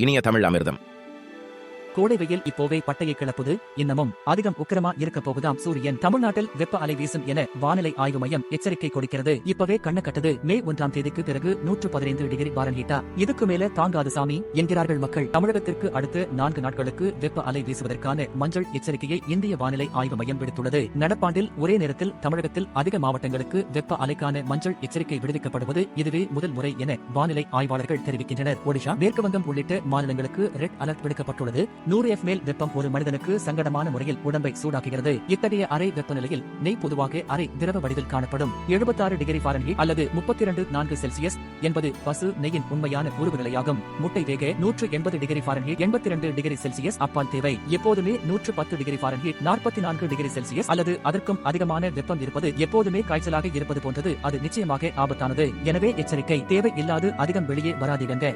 இனிய தமிழ் அமிர்தம். கோடை வெயில் இப்போவே பட்டையை கிளப்புது. இன்னமும் அதிகம் உக்கிரமா இருக்க போகுதாம் சூரியன். தமிழ்நாட்டில் வெப்ப அலை வீசும் என வானிலை ஆய்வு மையம் எச்சரிக்கை கொடுக்கிறது. இப்பவே கண்ண கட்டது. மே 1ஆம் தேதிக்கு பிறகு 115 டிகிரி ஃபாரன்ஹீட்டா. இதுக்கு மேல தாங்காது சாமி என்கிறார்கள் மக்கள். தமிழகத்திற்கு அடுத்து 4 நாட்களுக்கு வெப்ப அலை வீசுவதற்கான மஞ்சள் எச்சரிக்கையை இந்திய வானிலை ஆய்வு மையம் விடுத்துள்ளது. நடப்பாண்டில் ஒரே நேரத்தில் தமிழகத்தில் அதிக மாவட்டங்களுக்கு வெப்ப அலைக்கான மஞ்சள் எச்சரிக்கை விடுவிக்கப்படுவது இதுவே முதல் முறை என வானிலை ஆய்வாளர்கள் தெரிவிக்கின்றனர். ஒடிஷா, மேற்கு வங்கம் உள்ளிட்ட மாநிலங்களுக்கு ரெட் அலர்ட் விடுக்கப்பட்டுள்ளது. 100 மேல் வெப்பம் ஒரு மனிதனுக்கு சங்கடமான முறையில் உடம்பை சூடாக்குகிறது. இத்தகைய அறை வெப்பநிலையில் நெய் பொதுவாக அறை திரவ வடிவில் காணப்படும். 76 டிகிரி ஃபாரன்ஹீட் அல்லது 32.4 செல்சியஸ் என்பது பசு நெய்யின் உண்மையான உருகுநிலையாகும். முட்டை வேக 180 டிகிரி ஃபாரன்ஹீட் 82 டிகிரி செல்சியஸ் அப்பால் தேவை. எப்போதுமே 110 டிகிரி ஃபாரன்ஹீட் 44 டிகிரி செல்சியஸ் அல்லது அதற்கும் அதிகமான வெப்பம் இருப்பது எப்போதுமே காய்ச்சலாக இருப்பது போன்றது. அது நிச்சயமாக ஆபத்தானது. எனவே எச்சரிக்கை. தேவை இல்லாது அதிகம் வெளியே வராதீங்க.